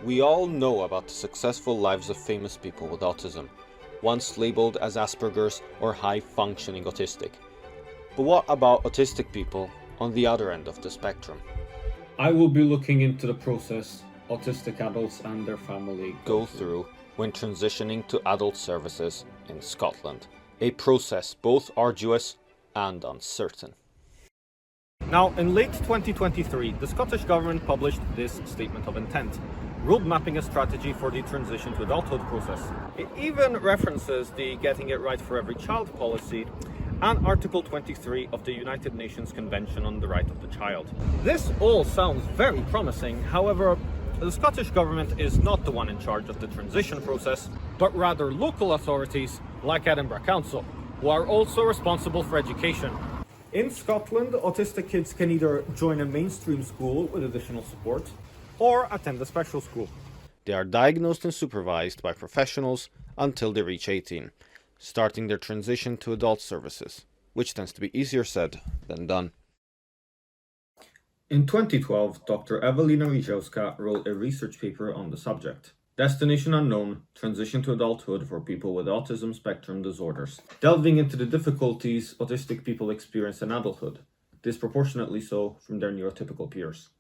We all know about the successful lives of famous people with autism, once labelled as Asperger's or high-functioning autistic. But what about autistic people on the other end of the spectrum? I will be looking into the process autistic adults and their family Go through when transitioning to adult services in Scotland, a process both arduous and uncertain. Now, in late 2023, the Scottish Government published this Statement of Intent, road mapping a strategy for the transition to adulthood process. It even references the Getting It Right for Every Child policy and Article 23 of the United Nations Convention on the Right of the Child. This all sounds very promising, however, the Scottish Government is not the one in charge of the transition process, but rather local authorities like Edinburgh Council, who are also responsible for education. In Scotland, autistic kids can either join a mainstream school with additional support or attend a special school. They are diagnosed and supervised by professionals until they reach 18, starting their transition to adult services, which tends to be easier said than done. In 2012, Dr. Ewelina Rijewska wrote a research paper on the subject. Destination Unknown, Transition to Adulthood for People with Autism Spectrum Disorders, delving into the difficulties autistic people experience in adulthood, disproportionately so from their neurotypical peers.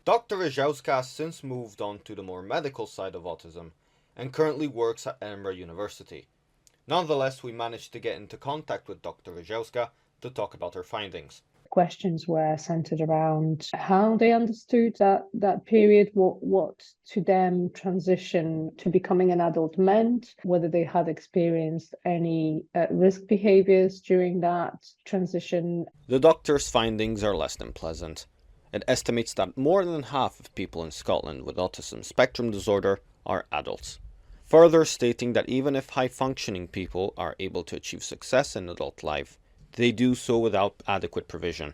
Dr. Rijewska has since moved on to the more medical side of autism and currently works at Edinburgh University. Nonetheless, we managed to get into contact with Dr. Rijewska to talk about her findings. Questions were centered around how they understood that period, what to them transition to becoming an adult meant, whether they had experienced any risk behaviors during that transition. The doctor's findings are less than pleasant. It estimates that more than half of people in Scotland with autism spectrum disorder are adults. Further stating that even if high-functioning people are able to achieve success in adult life, they do so without adequate provision.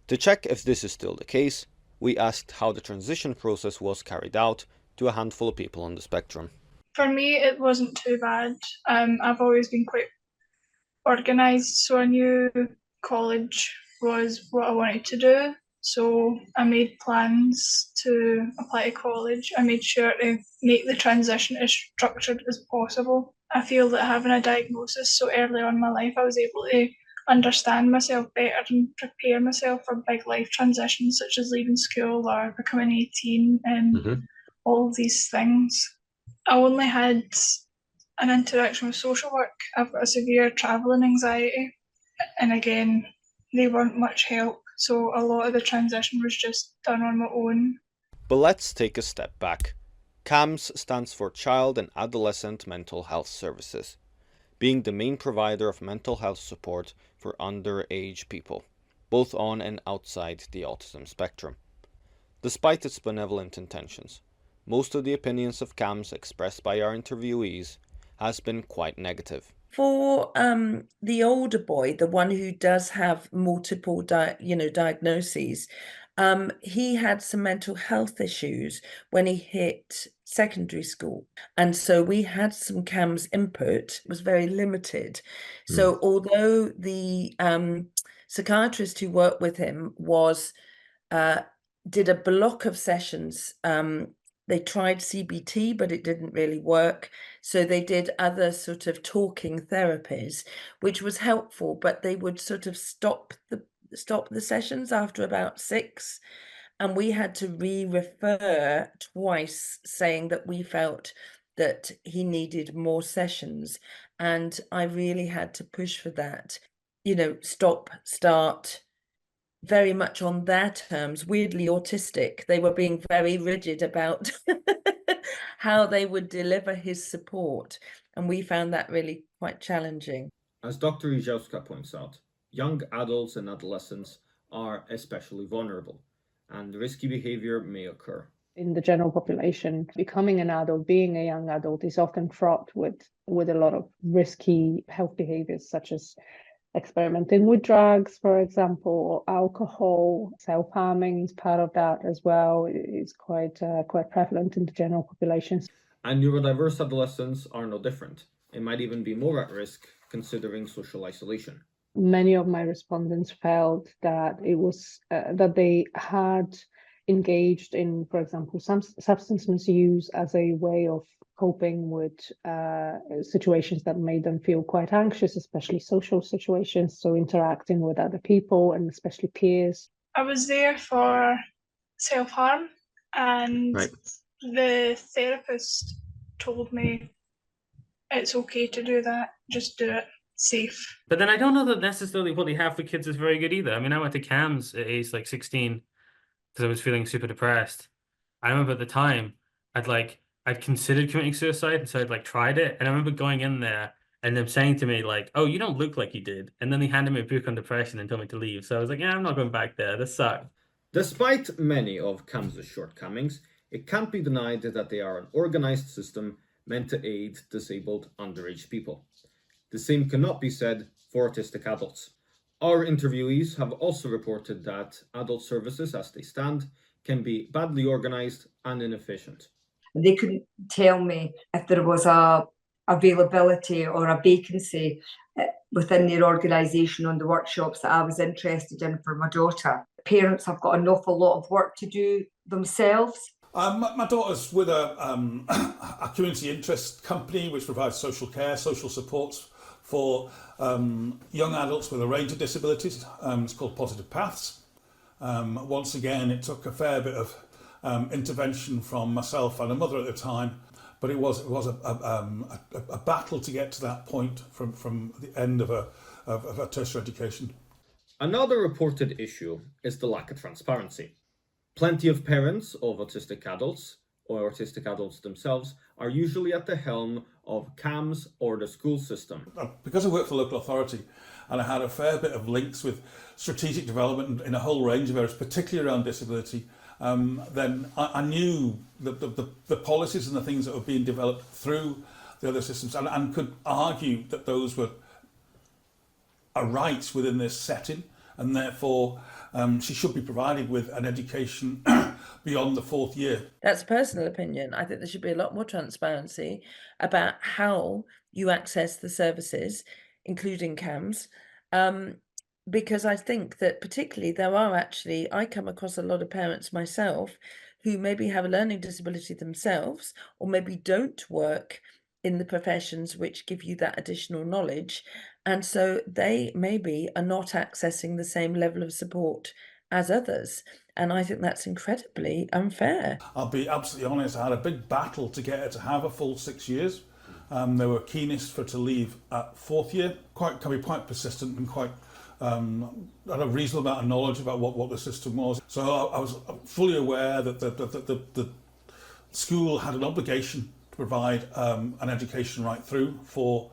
To check if this is still the case, we asked how the transition process was carried out to a handful of people on the spectrum. For me, it wasn't too bad. I've always been quite organised, so I knew college was what I wanted to do. So I made plans to apply to college. I made sure to make the transition as structured as possible. I feel that having a diagnosis so early on in my life, I was able to understand myself better and prepare myself for big life transitions such as leaving school or becoming 18 and all of these things. I only had an interaction with social work. I've got a severe travelling anxiety, and again, they weren't much help, so a lot of the transition was just done on my own. But let's take a step back. CAMS stands for Child and Adolescent Mental Health Services, being the main provider of mental health support for underage people, both on and outside the autism spectrum. Despite its benevolent intentions, most of the opinions of CAMS expressed by our interviewees has been quite negative. For the older boy, the one who does have multiple diagnoses, he had some mental health issues when he hit secondary school. And so we had some CAMS input, it was very limited. So although the psychiatrist who worked with him did a block of sessions, they tried CBT, but it didn't really work. So they did other sort of talking therapies, which was helpful, but they would sort of stop the sessions after about 6. And we had to re-refer twice, saying that we felt that he needed more sessions. And I really had to push for that, stop, start, very much on their terms, weirdly autistic. They were being very rigid about how they would deliver his support. And we found that really quite challenging. As Dr. Rijewska points out, young adults and adolescents are especially vulnerable, and risky behavior may occur. In the general population, becoming an adult, being a young adult is often fraught with a lot of risky health behaviors, such as experimenting with drugs, for example, or alcohol. Self-harming is part of that as well. It's quite prevalent in the general population. And neurodiverse adolescents are no different. It might even be more at risk considering social isolation. Many of my respondents felt that it was that they had engaged in, for example, some substance misuse as a way of coping with situations that made them feel quite anxious, especially social situations, so interacting with other people and especially peers. I was there for self-harm, and Right. the therapist told me it's okay to do that, just do it safe. But then I don't know that necessarily what they have for kids is very good either. I mean, I went to CAMS at age like 16 because I was feeling super depressed. I remember at the time I'd considered committing suicide, and so I'd like tried it. And I remember going in there and them saying to me like, "Oh, you don't look like you did." And then they handed me a book on depression and told me to leave. So I was like, "Yeah, I'm not going back there. This sucked." Despite many of CAMS's shortcomings, it can't be denied that they are an organized system meant to aid disabled underage people. The same cannot be said for autistic adults. Our interviewees have also reported that adult services as they stand can be badly organized and inefficient. They couldn't tell me if there was a availability or a vacancy within their organisation on the workshops that I was interested in for my daughter. Parents have got an awful lot of work to do themselves. My daughter's with a community interest company which provides social care, social supports for young adults with a range of disabilities. It's called Positive Paths. Once again, it took a fair bit of intervention from myself and a mother at the time, but it was a battle to get to that point from the end of a tertiary education. Another reported issue is the lack of transparency. Plenty of parents of autistic adults, or autistic adults themselves, are usually at the helm of CAMS or the school system. Because I worked for local authority and I had a fair bit of links with strategic development in a whole range of areas, particularly around disability, then I knew the policies and the things that were being developed through the other systems and could argue that those were a right within this setting, and therefore she should be provided with an education beyond the 4th year. That's a personal opinion. I think there should be a lot more transparency about how you access the services, including CAMS, because I think that particularly I come across a lot of parents myself who maybe have a learning disability themselves, or maybe don't work in the professions which give you that additional knowledge. And so they maybe are not accessing the same level of support as others. And I think that's incredibly unfair. I'll be absolutely honest, I had a big battle to get her to have a full 6 years. They were keenest for her to leave at 4th year. Can be quite persistent and quite had a reasonable amount of knowledge about what the system was. So I was fully aware that the school had an obligation to provide an education right through for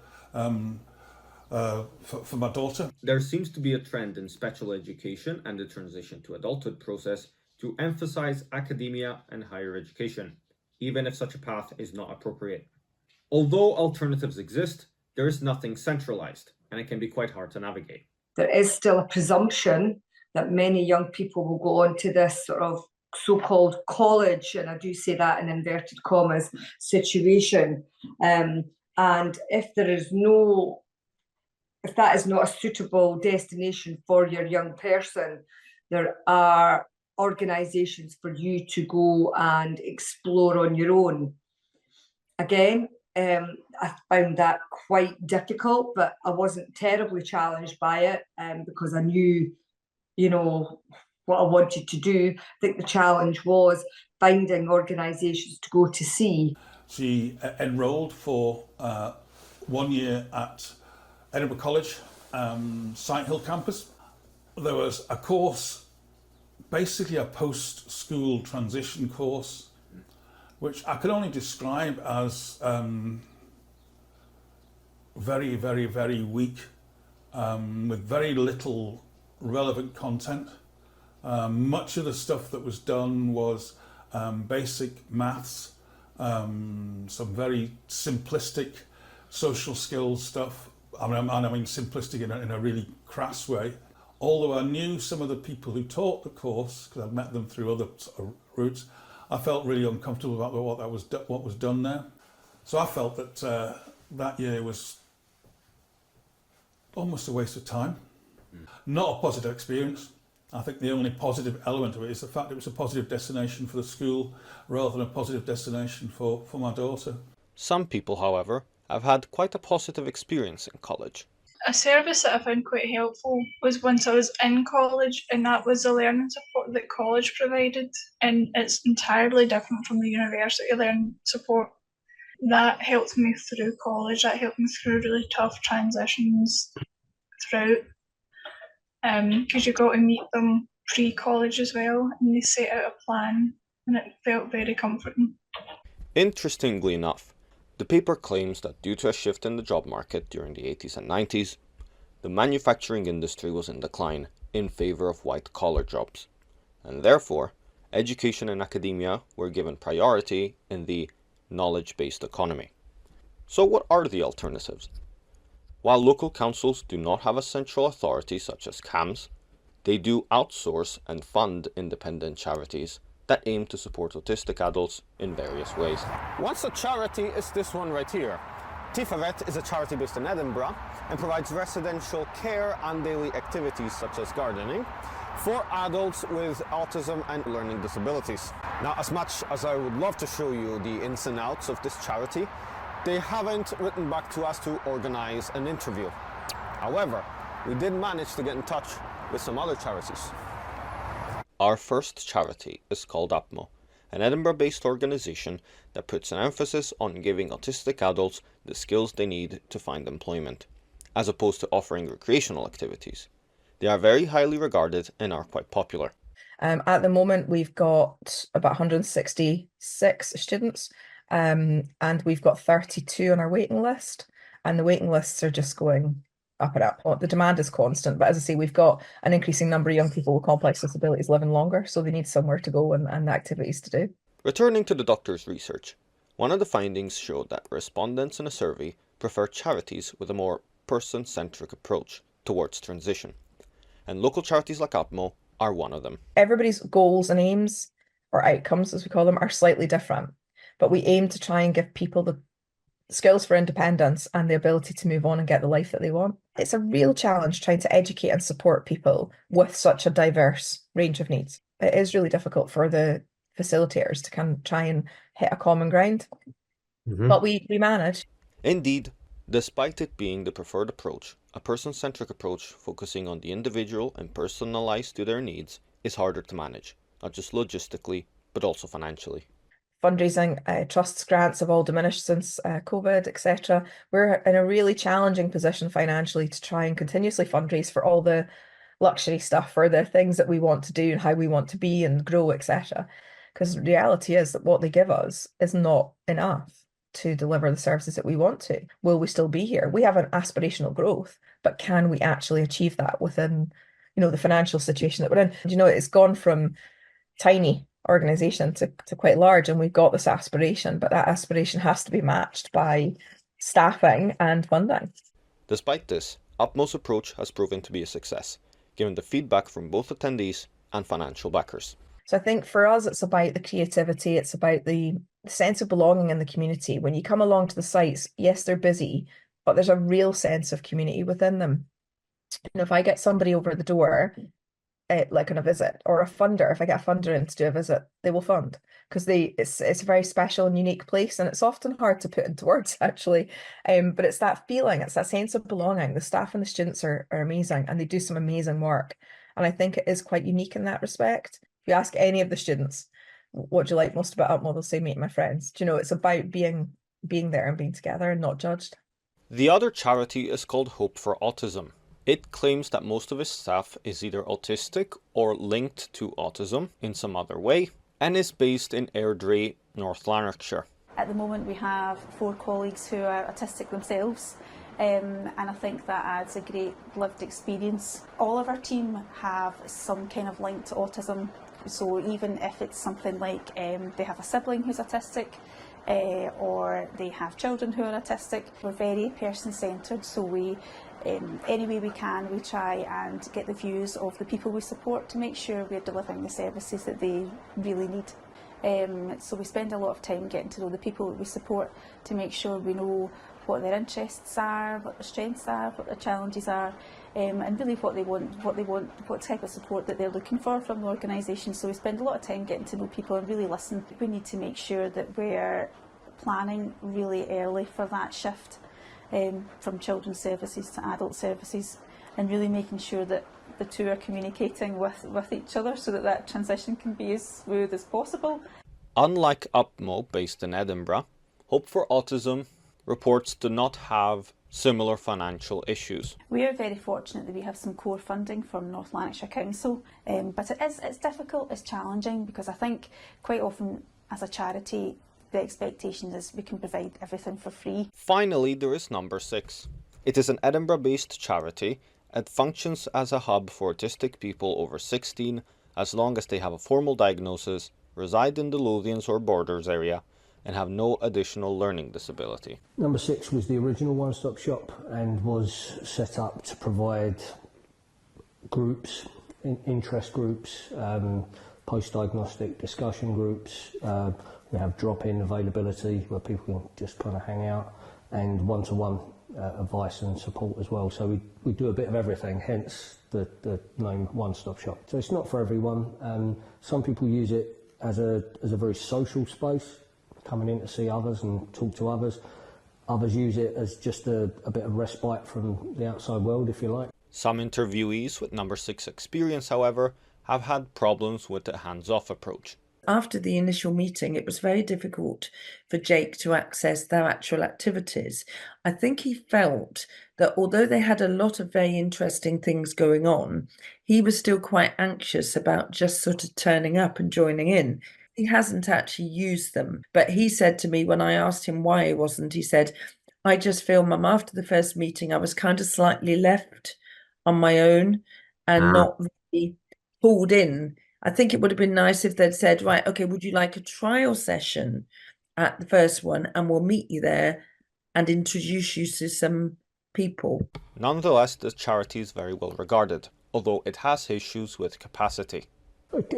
my daughter. There seems to be a trend in special education and the transition to adulthood process to emphasize academia and higher education, even if such a path is not appropriate. Although alternatives exist, there is nothing centralized, and it can be quite hard to navigate. There is still a presumption that many young people will go on to this sort of so-called college, and I do say that in inverted commas, situation. And if that is not a suitable destination for your young person, there are organisations for you to go and explore on your own. Again, I found that quite difficult, but I wasn't terribly challenged by it because I knew, what I wanted to do. I think the challenge was finding organisations to go to see. She enrolled for 1 year at Edinburgh College, Sighthill campus. There was a course, basically a post-school transition course, which I could only describe as very, very, very weak, with very little relevant content. Much of the stuff that was done was basic maths, some very simplistic social skills stuff. I mean simplistic in a really crass way. Although I knew some of the people who taught the course, because I'd met them through other routes, I felt really uncomfortable about what was done there. So I felt that that year was almost a waste of time. Not a positive experience. I think the only positive element of it is the fact it was a positive destination for the school rather than a positive destination for my daughter. Some people, however, have had quite a positive experience in college. A service that I found quite helpful was once I was in college, and that was the learning support that college provided, and it's entirely different from the university learning support. That helped me through college, that helped me through really tough transitions throughout, because you got to meet them pre-college as well, and they set out a plan, and it felt very comforting. Interestingly enough, the paper claims that due to a shift in the job market during the 80s and 90s, the manufacturing industry was in decline in favour of white-collar jobs, and therefore, education and academia were given priority in the knowledge-based economy. So what are the alternatives? While local councils do not have a central authority such as CAMS, they do outsource and fund independent charities that aim to support autistic adults in various ways. One such charity is this one right here. Tiferet is a charity based in Edinburgh and provides residential care and daily activities such as gardening for adults with autism and learning disabilities. Now, as much as I would love to show you the ins and outs of this charity, they haven't written back to us to organize an interview. However, we did manage to get in touch with some other charities. Our first charity is called APMO, an Edinburgh-based organisation that puts an emphasis on giving autistic adults the skills they need to find employment, as opposed to offering recreational activities. They are very highly regarded and are quite popular. At the moment, we've got about 166 students, and we've got 32 on our waiting list, and the waiting lists are just going up and up. Well, the demand is constant, but as I say, we've got an increasing number of young people with complex disabilities living longer, so they need somewhere to go and activities to do. Returning to the doctor's research, one of the findings showed that respondents in a survey prefer charities with a more person-centric approach towards transition, and local charities like APMO are one of them. Everybody's goals and aims, or outcomes as we call them, are slightly different, but we aim to try and give people the skills for independence and the ability to move on and get the life that they want. It's a real challenge trying to educate and support people with such a diverse range of needs. It is really difficult for the facilitators to kind of try and hit a common ground, but we manage. Indeed, despite it being the preferred approach, a person-centric approach focusing on the individual and personalised to their needs is harder to manage, not just logistically, but also financially. Fundraising, trusts, grants have all diminished since COVID, etc. We're in a really challenging position financially to try and continuously fundraise for all the luxury stuff, for the things that we want to do and how we want to be and grow, etc. Because the reality is that what they give us is not enough to deliver the services that we want to. Will we still be here? We have an aspirational growth, but can we actually achieve that within, the financial situation that we're in? It's gone from tiny organisation to quite large, and we've got this aspiration, but that aspiration has to be matched by staffing and funding. Despite this, APMO's approach has proven to be a success, given the feedback from both attendees and financial backers. So I think for us, it's about the creativity, it's about the sense of belonging in the community. When you come along to the sites, yes, they're busy, but there's a real sense of community within them. If I get somebody over the door, like on a visit, or a funder, if I get a funder in to do a visit, they will fund, because it's a very special and unique place, and it's often hard to put into words actually, but it's that feeling, it's that sense of belonging. The staff and the students are amazing, and they do some amazing work, and I think it is quite unique in that respect. If you ask any of the students, what do you like most about UPMO, they'll say meeting my friends. It's about being there and being together and not judged. The other charity is called Hope for Autism. It claims that most of its staff is either autistic or linked to autism in some other way, and is based in Airdrie, North Lanarkshire. At the moment we have 4 colleagues who are autistic themselves, and I think that adds a great lived experience. All of our team have some kind of link to autism, so even if it's something like they have a sibling who's autistic, or they have children who are autistic, we're very person-centred, so we any way we can, we try and get the views of the people we support to make sure we're delivering the services that they really need. So we spend a lot of time getting to know the people that we support to make sure we know what their interests are, what their strengths are, what their challenges are, and really what they want, what type of support that they're looking for from the organisation. So we spend a lot of time getting to know people and really listen. We need to make sure that we're planning really early for that shift from children's services to adult services, and really making sure that the two are communicating with each other so that that transition can be as smooth as possible. Unlike UPMO, based in Edinburgh, Hope for Autism reports do not have similar financial issues. We are very fortunate that we have some core funding from North Lanarkshire Council, but it's difficult, it's challenging, because I think quite often as a charity the expectation is we can provide everything for free. Finally, there is number 6. It is an Edinburgh-based charity. It functions as a hub for autistic people over 16 as long as they have a formal diagnosis, reside in the Lothians or Borders area, and have no additional learning disability. Number 6 was the original one-stop shop and was set up to provide groups, interest groups, post-diagnostic discussion groups. We have drop-in availability where people can just kind of hang out, and one-to-one advice and support as well. So we do a bit of everything, hence the name one-stop shop. So it's not for everyone. Some people use it as a very social space, coming in to see others and talk to others. Others use it as just a bit of respite from the outside world, if you like. Some interviewees with number 6 experience, however, have had problems with the hands-off approach. After the initial meeting, it was very difficult for Jake to access their actual activities. I think he felt that although they had a lot of very interesting things going on, he was still quite anxious about just sort of turning up and joining in. He hasn't actually used them, but he said to me when I asked him why he wasn't, he said, "I just feel, Mum, after the first meeting, I was kind of slightly left on my own and not really pulled in. I think it would have been nice if they'd said, right, okay, would you like a trial session at the first one, and we'll meet you there and introduce you to some people." Nonetheless, the charity is very well regarded, although it has issues with capacity.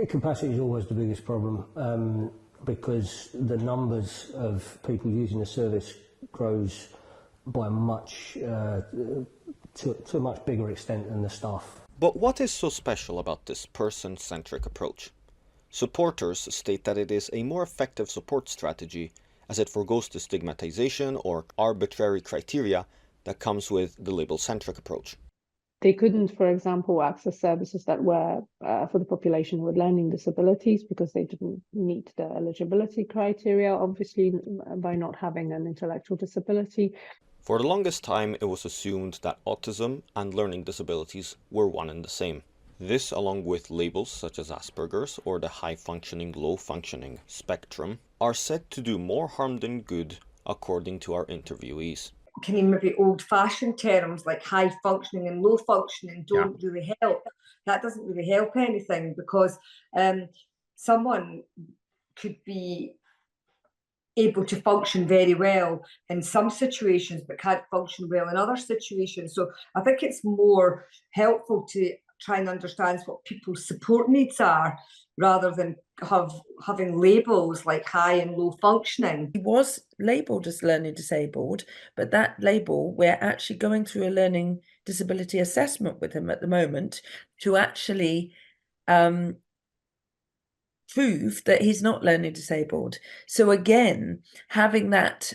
Capacity is always the biggest problem because the numbers of people using the service grows by to a much bigger extent than the staff. But what is so special about this person-centric approach? Supporters state that it is a more effective support strategy as it forgoes the stigmatization or arbitrary criteria that comes with the label-centric approach. They couldn't, for example, access services that were for the population with learning disabilities because they didn't meet the eligibility criteria, obviously, by not having an intellectual disability. For the longest time, it was assumed that autism and learning disabilities were one and the same. This, along with labels such as Asperger's or the high-functioning, low-functioning spectrum, are said to do more harm than good, according to our interviewees. Kind of maybe old-fashioned terms like high-functioning and low-functioning don't really help. That doesn't really help anything because someone could be able to function very well in some situations but can't function well in other situations. So I think it's more helpful to try and understand what people's support needs are rather than having labels like high and low functioning. He was labelled as learning disabled, but that label, we're actually going through a learning disability assessment with him at the moment to actually prove that he's not learning disabled. So again, having that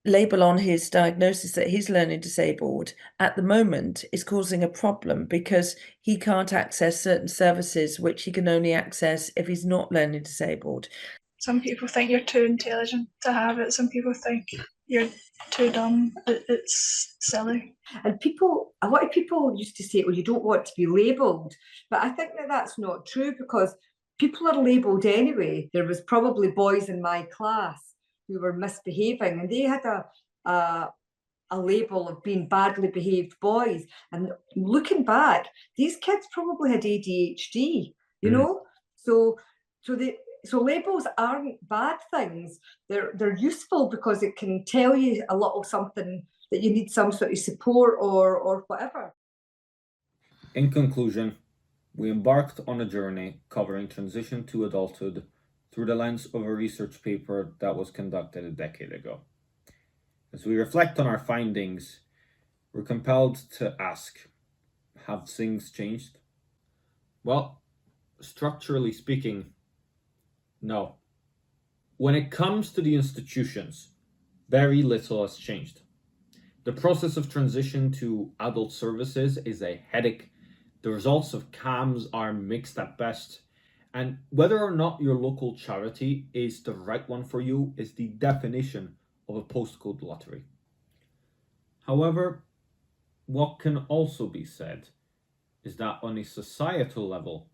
label on his diagnosis that he's learning disabled at the moment is causing a problem because he can't access certain services which he can only access if he's not learning disabled. Some people think you're too intelligent to have it. Some people think you're too dumb. It's silly. And a lot of people used to say, well, you don't want to be labelled. But I think that that's not true because people are labelled anyway. There was probably boys in my class who were misbehaving and they had a label of being badly behaved boys. And looking back, these kids probably had ADHD, you know? So labels aren't bad things. They're useful because it can tell you a lot of something that you need some sort of support or whatever. In conclusion, we embarked on a journey covering transition to adulthood through the lens of a research paper that was conducted a decade ago. As we reflect on our findings, we're compelled to ask, have things changed? Well, structurally speaking, no. When it comes to the institutions, very little has changed. The process of transition to adult services is a headache. The results of CAMS are mixed at best. And whether or not your local charity is the right one for you is the definition of a postcode lottery. However, what can also be said is that on a societal level,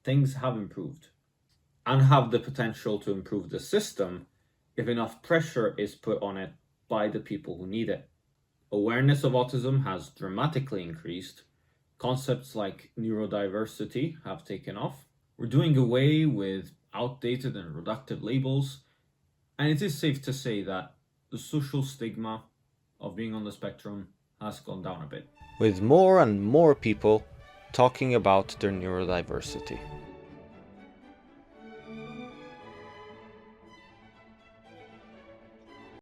things have improved and have the potential to improve the system if enough pressure is put on it by the people who need it. Awareness of autism has dramatically increased. Concepts like neurodiversity have taken off. We're doing away with outdated and reductive labels, and it is safe to say that the social stigma of being on the spectrum has gone down a bit. With more and more people talking about their neurodiversity.